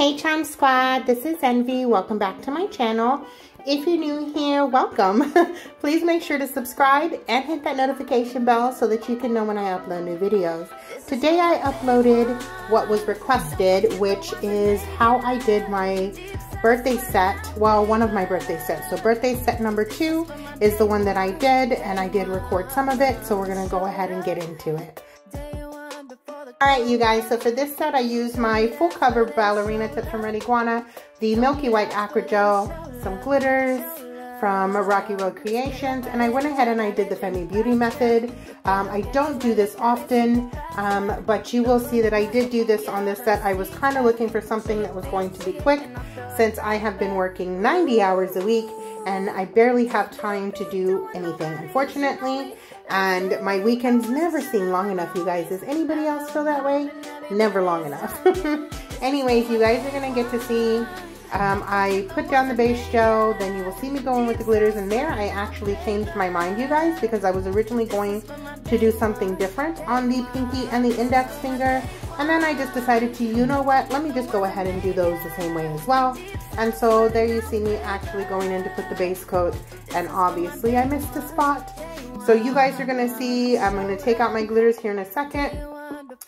Hey Charm Squad, this is Envy. Welcome back to my channel. If you're new here, welcome. Please make sure to subscribe and hit that notification bell so that you can know when I upload new videos. Today I uploaded what was requested, which is how I did my birthday set. Well, one of my birthday sets. So birthday set number 2 is the one that I did, and I did record some of it, so we're gonna go ahead and get into it. Alright you guys, so for this set I used my full cover ballerina tip from Iguana, the Milky White Acrogel, some glitters from Rocky Road Creations, and I went ahead and I did the Femi Beauty method. I don't do this often, but you will see that I did do this on this set. I was kind of looking for something that was going to be quick since I have been working 90 hours a week and I barely have time to do anything, unfortunately. And my weekends never seem long enough, you guys. Does anybody else feel that way? Never long enough. Anyways, you guys are going to get to see, I put down the base gel, then you will see me going with the glitters in there. I actually changed my mind, you guys, because I was originally going to do something different on the pinky and the index finger. And then I just decided to, you know what, let me just go ahead and do those the same way as well. And so there you see me actually going in to put the base coat, and obviously I missed a spot. So you guys are going to see, I'm going to take out my glitters here in a second.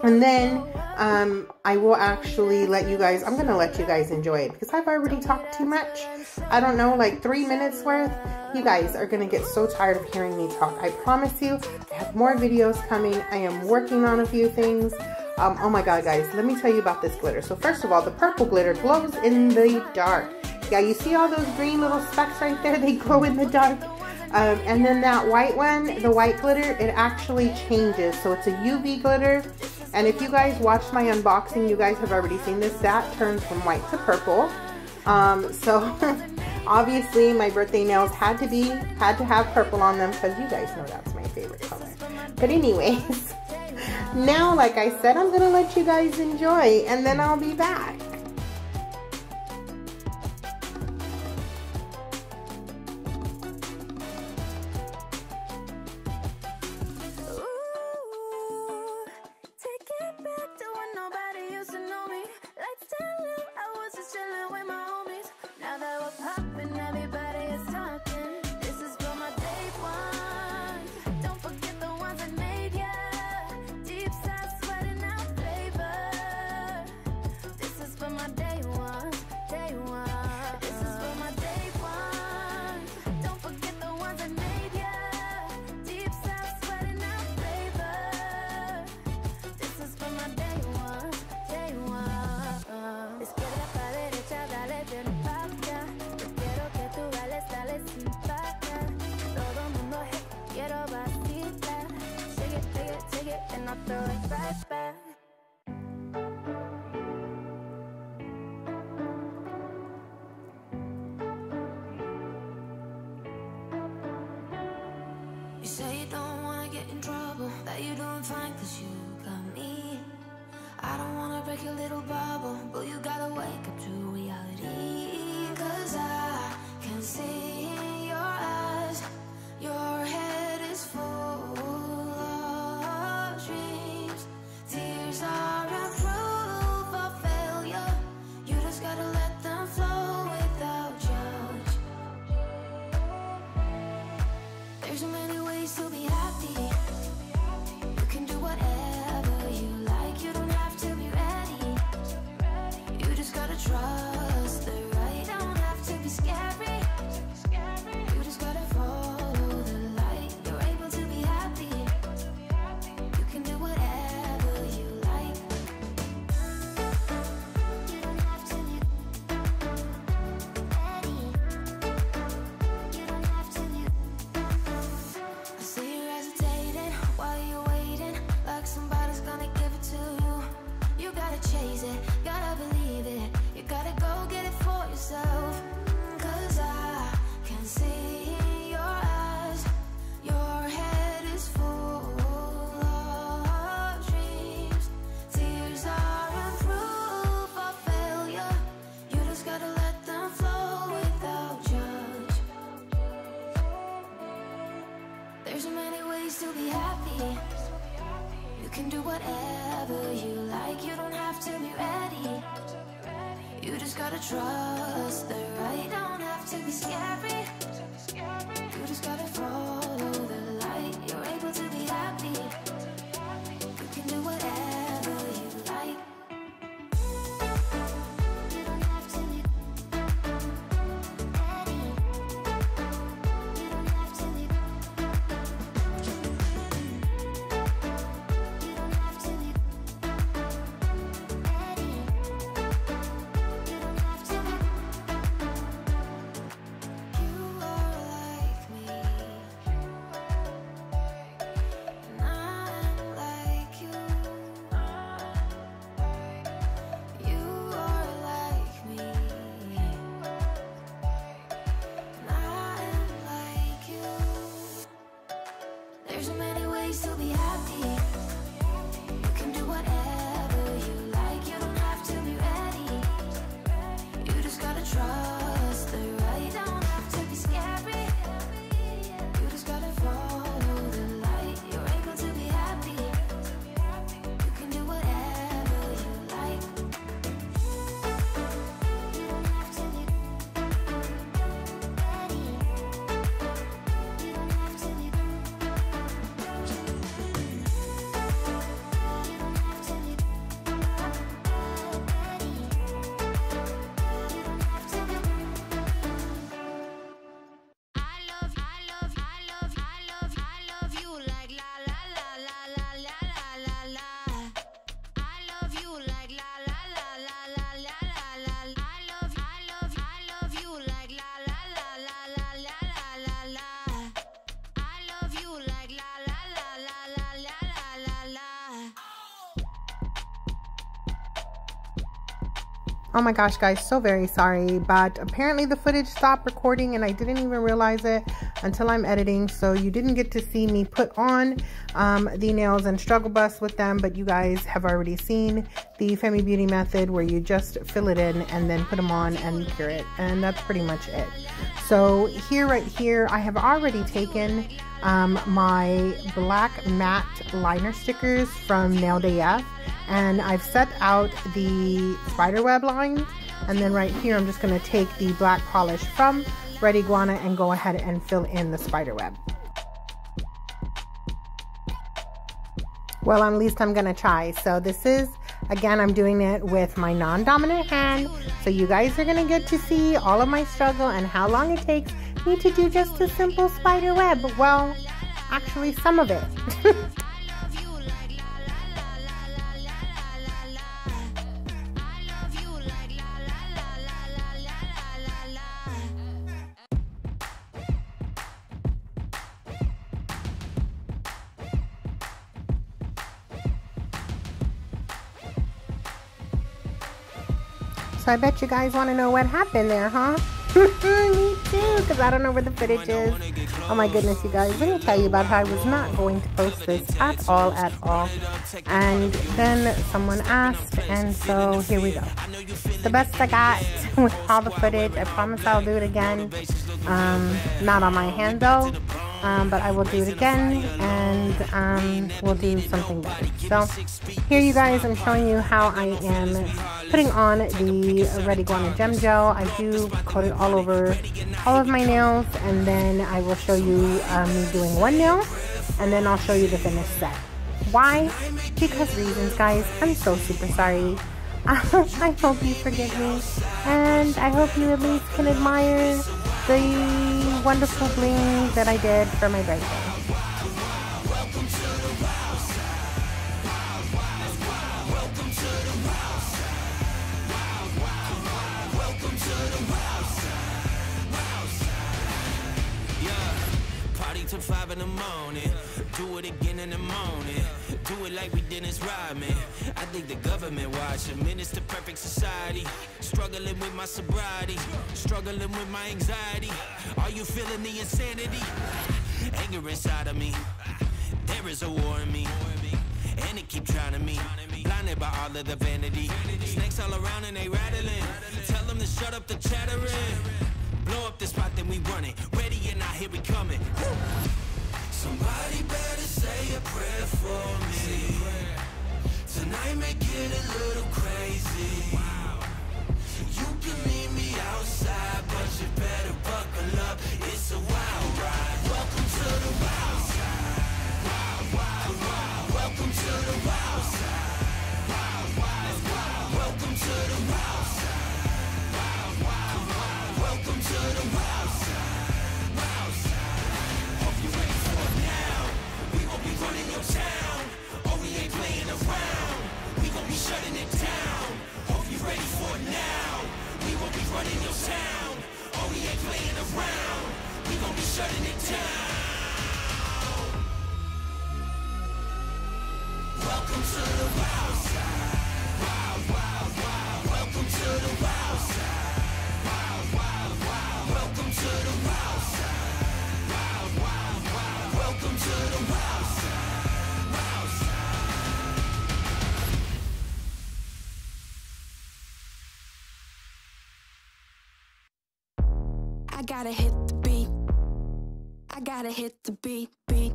And then I will actually let you guys, I'm going to let you guys enjoy it because I've already talked too much. I don't know, like 3 minutes worth. You guys are going to get so tired of hearing me talk. I promise you, I have more videos coming. I am working on a few things. Oh my god, guys, let me tell you about this glitter. So first of all, the purple glitter glows in the dark. Yeah, you see all those green little specks right there? They glow in the dark. And then that white one, the white glitter, it actually changes. So it's a UV glitter. And if you guys watched my unboxing, you guys have already seen this. That turns from white to purple. So obviously my birthday nails had to have purple on them because you guys know that's my favorite color. But anyways, now like I said, I'm gonna let you guys enjoy and then I'll be back. You say you don't wanna get in trouble, that you doing fine cause you got me. I don't wanna break your little bubble, but you gotta wake up to reality. Cause I can see in your eyes, your head is full of dreams. Tears are a proof of failure, you just gotta let them flow without judge. There's so many ways to be happy. You can do whatever you like. You don't have to be ready. You just gotta trust the right gotta trust the right, don't have to be scary. You just gotta follow the light. You're able to be happy. You can do whatever you like. You don't have to be ready. You don't have to be. You don't have to be ready. You don't have to be. You are like me, and I'm like you. You are like me, and I'm like you. There's so many ways to be happy. You can do whatever you like. You don't have to be ready. You just gotta trust the right. Don't have to be scary. You just gotta follow the light. You're able to be happy. You can do whatever you like. You don't have to be ready. You don't have to be. You don't have to be I love you like la la la la la la la la. I love you like la la la la la la la la. I love you like la la la la la la la la. I love you like la la la la la la la la. Oh my gosh, guys, so very sorry, but apparently the footage stopped recording and I didn't even realize it until I'm editing, so you didn't get to see me put on the nails and struggle bus with them, but you guys have already seen the Femi Beauty method where you just fill it in and then put them on and cure it, and that's pretty much it. So here, right here, I have already taken my black matte liner stickers from NailedAF, and I've set out the spiderweb lines, and then right here I'm just going to take the black polish from Iguana and go ahead and fill in the spiderweb. Well, at least I'm going to try. So this is, again, I'm doing it with my non-dominant hand, so you guys are going to get to see all of my struggle and how long it takes me to do just a simple spiderweb. Well, actually some of it. So I bet you guys want to know what happened there, huh? Me too, because I don't know where the footage is. Oh my goodness, you guys. Let me tell you about how I was not going to post this at all. And then someone asked, and so here we go. The best I got with all the footage. I promise I'll do it again. Not on my hand though. But I will do it again, and we'll do something better. So here, you guys, I'm showing you how I am putting on the Red Iguana Gem Gel. I do coat it all over all of my nails, and then I will show you me doing one nail, and then I'll show you the finished set. Why? Because reasons, guys. I'm so super sorry. I hope you forgive me, and I hope you at least can admire the wonderful bling that I did for my birthday. Party till 5 in the morning, do it again in the morning, do it like we didn't ride, man. I think the government watching, minister perfect society, struggling with my sobriety, struggling with my anxiety. Are you feeling the insanity? Anger inside of me, there is a war in me, and it keep trying to me, blinded by all of the vanity. Snakes all around and they rattling, tell them to shut up the chattering. Blow up the spot, then we run it. Ready or not, here we coming. Somebody better say a prayer for me. Tonight may get a little crazy. You give me town. Welcome to the wild side. Wild, wild, wild. Welcome to the wild side. Wild, wild, wild. Welcome to the wild side. Wild, wild, wild. Welcome to the wild side. Wild side. I gotta hit the beat. I gotta hit the beat, beat.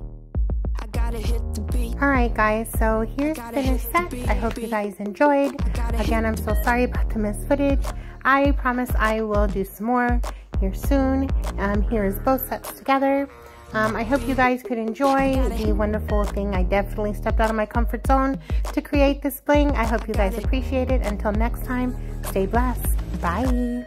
I gotta hit the beat. Alright guys, so here's the finished set. I hope you guys enjoyed. Again, I'm so sorry about the missed footage. I promise I will do some more here soon. Here is both sets together. I hope you guys could enjoy the wonderful thing. I definitely stepped out of my comfort zone to create this bling. I hope you guys appreciate it. Until next time, stay blessed. Bye.